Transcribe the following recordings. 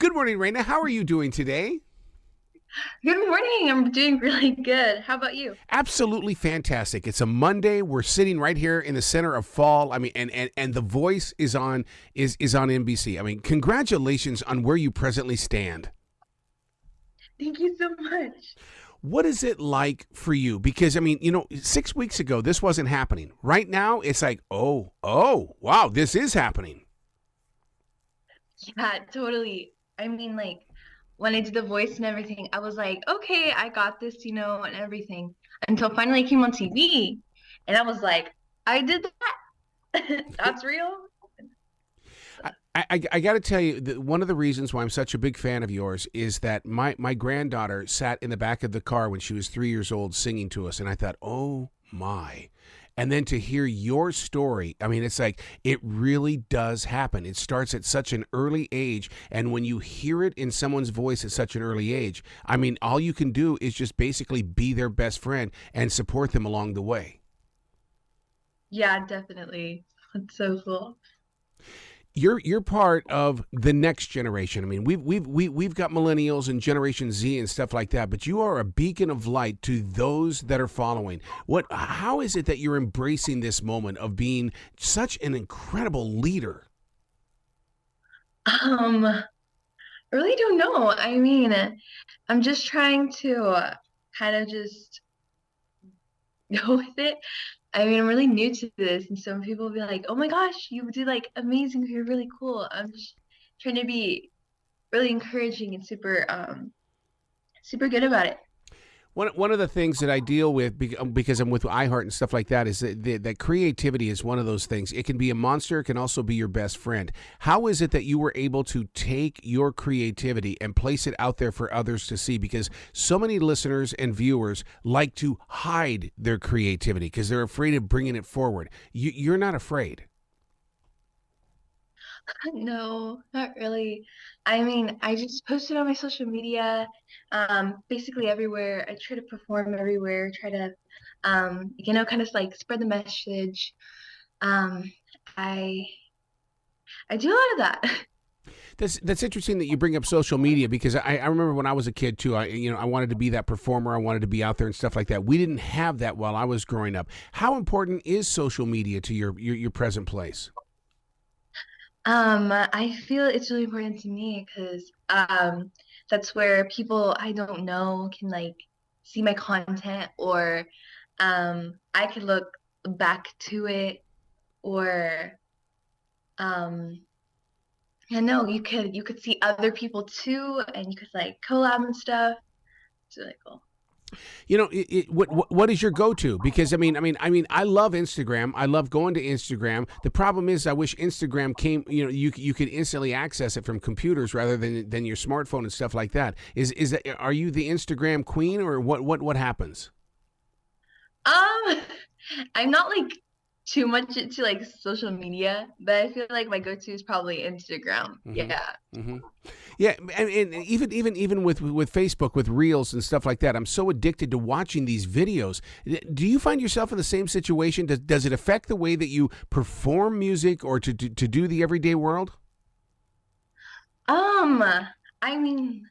Good morning, Reina. How are you doing today? Good morning. I'm doing really good. How about you? Absolutely fantastic. It's a Monday. We're sitting right here in the center of fall. I mean, and The Voice is on NBC. I mean, congratulations on where you presently stand. Thank you so much. What is it like for you? Because I mean, 6 weeks ago this wasn't happening. Right now, it's like, wow, this is happening. Yeah, totally. I mean, like when I did the voice and everything, I was like, okay, I got this, and everything. Until finally it came on TV, and I was like, I did that. That's real. I got to tell you that one of the reasons why I'm such a big fan of yours is that my granddaughter sat in the back of the car when she was 3 years old singing to us, and I thought, oh my. And then to hear your story, I mean, it's like it really does happen. It starts at such an early age. And when you hear it in someone's voice at such an early age, I mean, all you can do is just basically be their best friend and support them along the way. Yeah, definitely. That's so cool. You're part of the next generation. I mean, we've got millennials and Generation Z and stuff like that, but you are a beacon of light to those that are following. How is it that you're embracing this moment of being such an incredible leader? I really don't know. I mean, I'm just trying to kind of just go with it. I mean, I'm really new to this, and some people will be like, "Oh my gosh, you do like amazing. You're really cool." I'm just trying to be really encouraging and super good about it. One of the things that I deal with because I'm with iHeart and stuff like that is that creativity is one of those things. It can be a monster. It can also be your best friend. How is it that you were able to take your creativity and place it out there for others to see? Because so many listeners and viewers like to hide their creativity because they're afraid of bringing it forward. You're not afraid. No, not really. I mean, I just posted on my social media, basically everywhere. I try to perform everywhere, try to, kind of like spread the message. Um, I I do a lot of that. That's interesting that you bring up social media because I remember when I was a kid too. I wanted to be that performer. I wanted to be out there and stuff like that. We didn't have that while I was growing up. How important is social media to your present place? I feel it's really important to me because that's where people I don't know can like see my content or I could look back to it or um yeah, no, you could see other people too and you could like collab and stuff. It's really cool. What is your go to? Because I love Instagram. I love going to Instagram. The problem is, I wish Instagram came. You could instantly access it from computers rather than your smartphone and stuff like that. Is that are you the Instagram queen or what happens? Um, I'm not like too much into like social media, but I feel like my go-to is probably Instagram. Hmm. Yeah. Hmm. Yeah, and even with Facebook, with Reels and stuff like that, I'm so addicted to watching these videos. Do you find yourself in the same situation? Does it affect the way that you perform music or to do the everyday world? Um, I mean,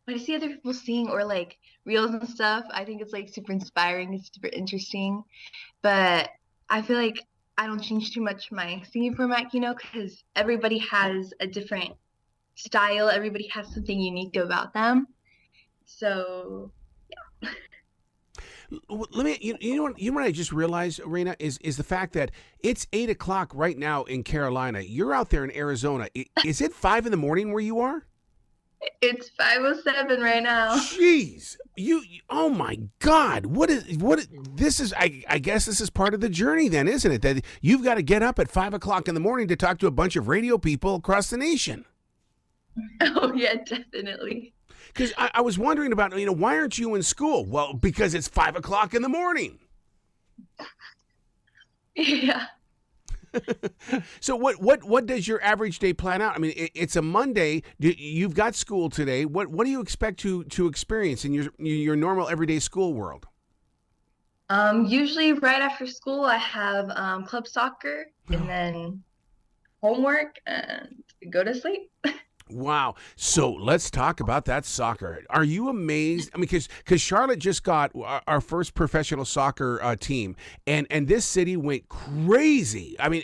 when I see other people sing or like reels and stuff, I think it's like super inspiring. It's super interesting. But I feel like I don't change too much my singing format, because everybody has a different style. Everybody has something unique about them. So, Let me. You know what I just realized, Reina, is the fact that it's 8 o'clock right now in Carolina. You're out there in Arizona. Is it 5 in the morning where you are? it's 5:07 right now. Jeez, oh my God, this is? I guess this is part of the journey, then, isn't it? That you've got to get up at 5 o'clock in the morning to talk to a bunch of radio people across the nation. Oh yeah, definitely. Because I was wondering about, why aren't you in school? Well, because it's 5 o'clock in the morning. Yeah. So what does your average day plan out? I mean, it's a Monday. You've got school today. What do you expect to experience in your normal everyday school world? Usually right after school, I have club soccer and then homework and go to sleep. Wow. So let's talk about that soccer. Are you amazed? I mean, because Charlotte just got our first professional soccer team, and this city went crazy. I mean,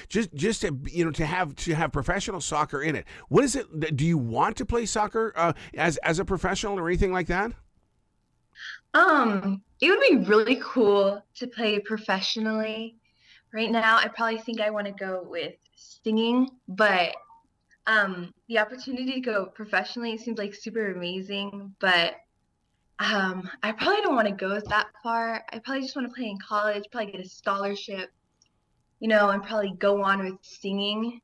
just to, to have professional soccer in it. What is it? Do you want to play soccer as a professional or anything like that? It would be really cool to play professionally. Right now, I probably think I want to go with singing, but the opportunity to go professionally seems like super amazing, but I probably don't want to go that far. I probably just want to play in college, probably get a scholarship, and probably go on with singing.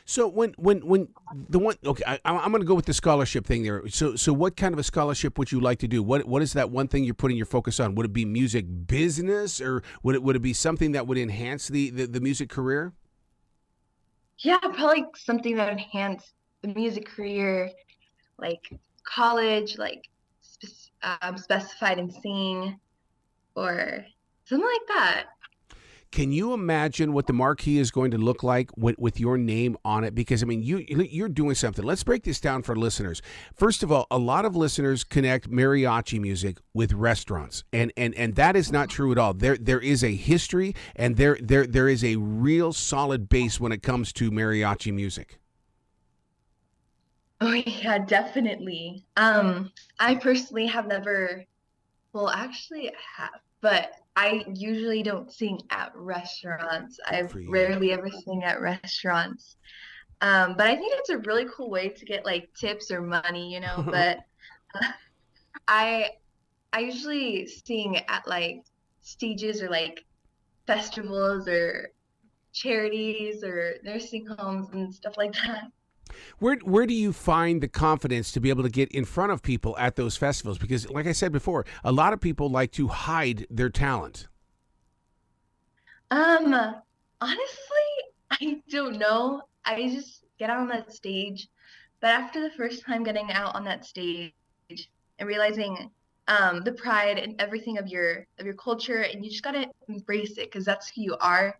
So when the one okay, I'm going to go with the scholarship thing there. So what kind of a scholarship would you like to do? What is that one thing you're putting your focus on? Would it be music business, or would it be something that would enhance the music career? Yeah, probably something that enhance the music career, like college, like specified in singing or something like that. Can you imagine what the marquee is going to look like with your name on it? Because I mean, you're doing something. Let's break this down for listeners. First of all, a lot of listeners connect mariachi music with restaurants, and that is not true at all. There is a history, and there is a real solid base when it comes to mariachi music. Oh yeah, definitely. I personally have never, well, actually I have, but I usually don't sing at restaurants. Good I for you. rarely ever sing at restaurants. But I think it's a really cool way to get like tips or money. But I I usually sing at like stages or like festivals or charities or nursing homes and stuff like that. Where do you find the confidence to be able to get in front of people at those festivals? Because, like I said before, a lot of people like to hide their talent. Um, Honestly, I don't know. I just get out on that stage, but after the first time getting out on that stage and realizing the pride and everything of your culture, and you just gotta embrace it because that's who you are.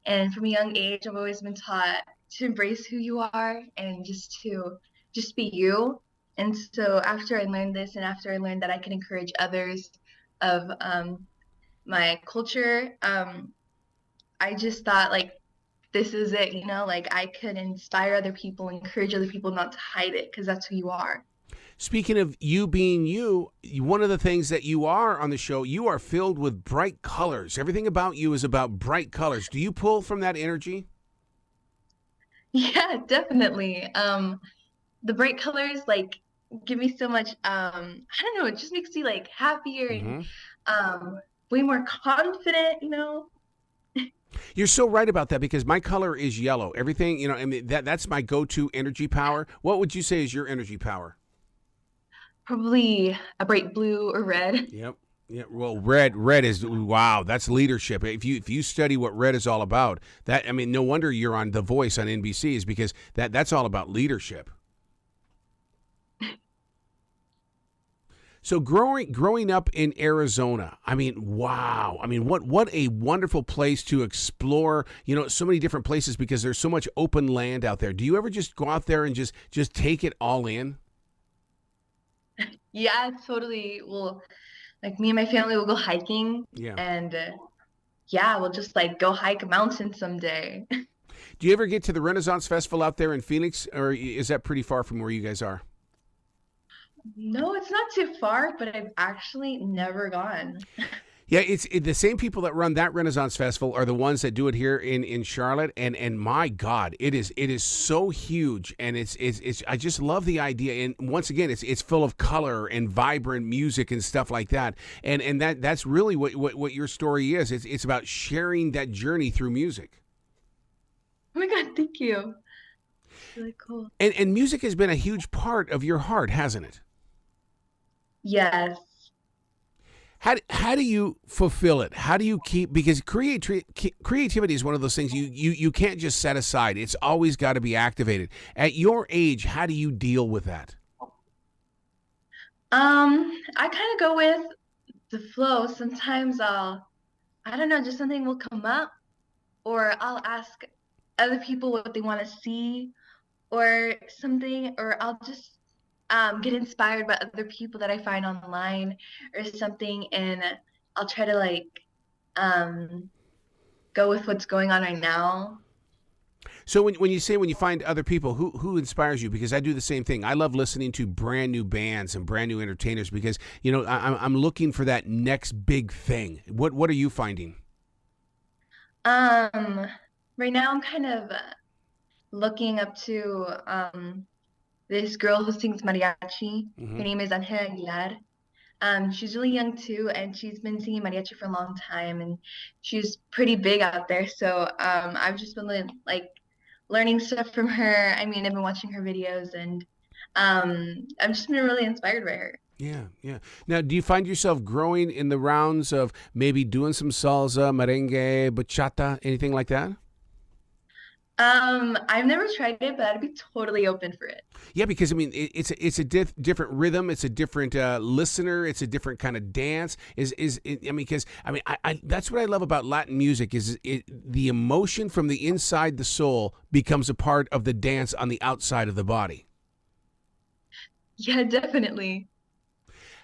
And from a young age, I've always been taught to embrace who you are and just be you. And so after I learned this, and after I learned that I can encourage others of my culture, I just thought like this is it. Like I could inspire other people, encourage other people not to hide it because that's who you are. Speaking of you being you, one of the things that you are on the show, you are filled with bright colors. Everything about you is about bright colors. Do you pull from that energy? Yeah, definitely. The bright colors like give me so much I don't know, it just makes me like happier and Hmm. um way more confident. You're so right about that because my color is yellow. Everything, I mean, that's my go-to energy power. What would you say is your energy power? Probably a bright blue or red. Yep. Yeah, well, red is wow. That's leadership. If you study what red is all about, that I mean, no wonder you're on The Voice on NBC is because that's all about leadership. So growing up in Arizona, I mean, wow. I mean, what a wonderful place to explore. So many different places because there's so much open land out there. Do you ever just go out there and just take it all in? Yeah, totally. Well, like me and my family will go hiking Yeah. and yeah, we'll just like go hike a mountain someday. Do you ever get to the Renaissance Festival out there in Phoenix, or is that pretty far from where you guys are? No, it's not too far, but I've actually never gone. Yeah, the same people that run that Renaissance Festival are the ones that do it here in Charlotte, and my God, it is so huge, and it's I just love the idea, and once again, it's full of color and vibrant music and stuff like that, and that's really what your story is. It's about sharing that journey through music, Oh my God, thank you. Really cool. and music has been a huge part of your heart, hasn't it? Yes. How do you fulfill it? How do you keep because creativity is one of those things you can't just set aside. It's always got to be activated. At your age, how do you deal with that? I kind of go with the flow. Sometimes I don't know, just something will come up, or I'll ask other people what they want to see, or something, or I'll just get inspired by other people that I find online or something, and I'll try to like um, go with what's going on right now. So when you say when you find other people, who inspires you? Because I do the same thing. I love listening to brand new bands and brand new entertainers because I'm looking for that next big thing. What are you finding? Um, right now I'm kind of looking up to this girl who sings mariachi. Hmm. Her name is Angela Aguilar. She's really young too, and she's been singing mariachi for a long time, and she's pretty big out there. So I've just been like learning stuff from her. I mean, I've been watching her videos, and I've just been really inspired by her. Yeah, yeah. Now, do you find yourself growing in the rounds of maybe doing some salsa, merengue, bachata, anything like that? I've never tried it, but I'd be totally open for it. Yeah, because I mean, it's a different rhythm, it's a different listener, it's a different kind of dance. I mean, because I mean, I that's what I love about Latin music is the emotion from the inside the soul becomes a part of the dance on the outside of the body. Yeah, definitely.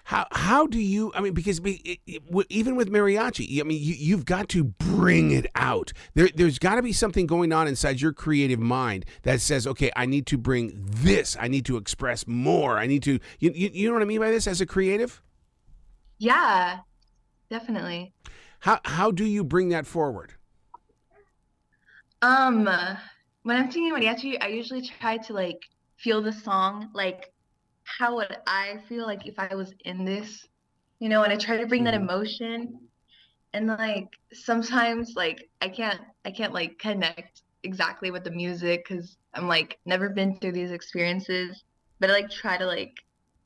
How do you? I mean, because even with mariachi, I mean, you've got to bring it out. There's got to be something going on inside your creative mind that says, okay, I need to bring this. I need to express more. I need to. You know what I mean by this as a creative? Yeah, definitely. How do you bring that forward? Um, when I'm singing mariachi, I usually try to like feel the song, like how would I feel like if I was in this, and I try to bring that Hmm. emotion. And like sometimes like I can't like connect exactly with the music because I'm like never been through these experiences, but I like try to like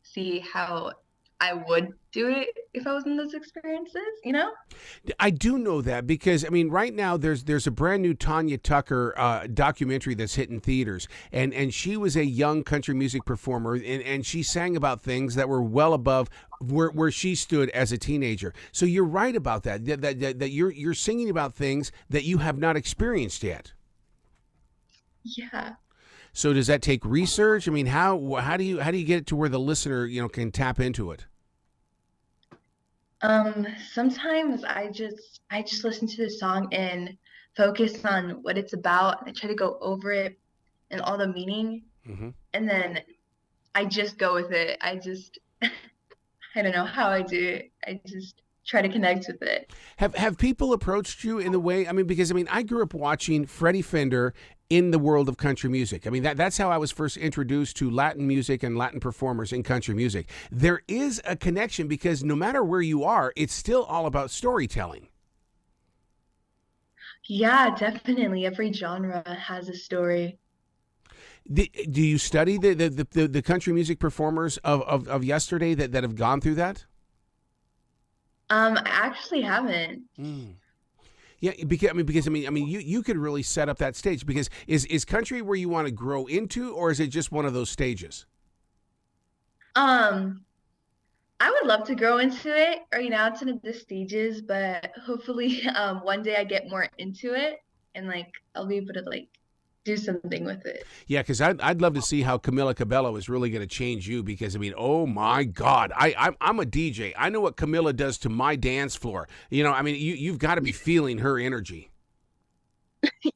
see how I would do it if I was in those experiences? I do know that because I mean, right now there's a brand new Tanya Tucker documentary that's hitting theaters, and she was a young country music performer, and she sang about things that were well above where she stood as a teenager. So you're right about that you're singing about things that you have not experienced yet. Yeah. So does that take research? I mean, how do you get it to where the listener can tap into it? Sometimes I just listen to the song and focus on what it's about and I try to go over it and all the meaning Hmm. and then I just go with it. I don't know how I do it. I just try to connect with it. Have people approached you in the way? I mean, because I mean, I grew up watching Freddie Fender in the world of country music. I mean, that's how I was first introduced to Latin music and Latin performers in country music. There is a connection because no matter where you are, it's still all about storytelling. Yeah, definitely. Every genre has a story. Do you study the country music performers of yesterday that have gone through that? I actually haven't. Mm. Yeah, because I mean, you could really set up that stage because is country where you want to grow into, or is it just one of those stages? Um, I would love to grow into it. Right now, it's in the stages, but hopefully, one day I get more into it and like I'll be able to like do something with it. Yeah, because I'd love to see how Camila Cabello is really going to change you. Because I mean, oh my God, I'm a DJ. I know what Camila does to my dance floor. I mean, you've got to be feeling her energy.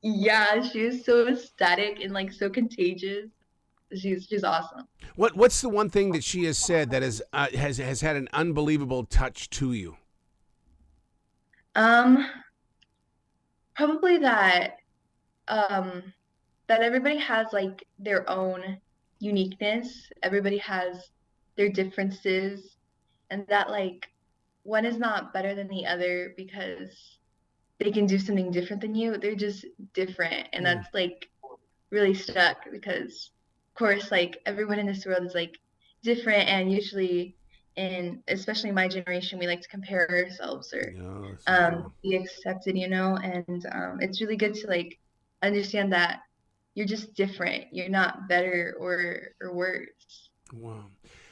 Yeah, she is so ecstatic and like so contagious. She's awesome. What's the one thing that she has said that has had an unbelievable touch to you? Um, Probably um that everybody has like their own uniqueness. Everybody has their differences, and that like one is not better than the other because they can do something different than you. They're just different, and Mm. that's like really stuck because, of course, like everyone in this world is like different, and usually, in especially my generation, we like to compare ourselves or Yeah, this is true. be accepted. And it's really good to like understand that you're just different. You're not better or worse. Wow.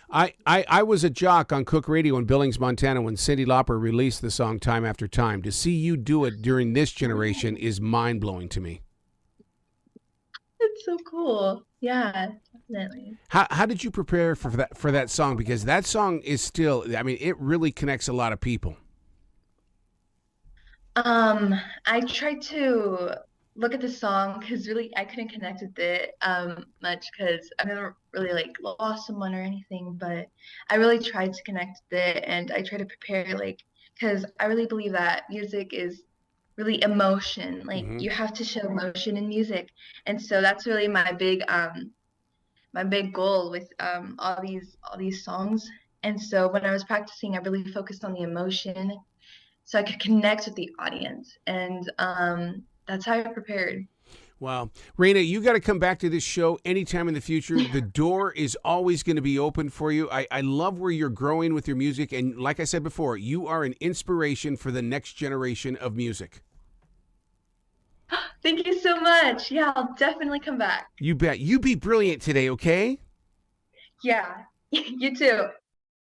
I was a jock on Cook Radio in Billings, Montana when Cyndi Lauper released the song Time After Time. To see you do it during this generation is mind blowing to me. It's so cool. Yeah, definitely. How did you prepare for that song? Because that song is still, I mean, it really connects a lot of people. Um, I tried to look at the song because really I couldn't connect with it much because I've never really like lost someone or anything, but I really tried to connect with it and I try to prepare like because I really believe that music is really emotion. Like Hmm. you have to show emotion in music. And so that's really my big goal with all these songs. And so when I was practicing, I really focused on the emotion so I could connect with the audience. And that's how I prepared. Wow. Reina, you got to come back to this show anytime in the future. The door is always going to be open for you. I love where you're growing with your music. And like I said before, you are an inspiration for the next generation of music. Thank you so much. Yeah, I'll definitely come back. You bet. You be brilliant today, okay? Yeah, you too.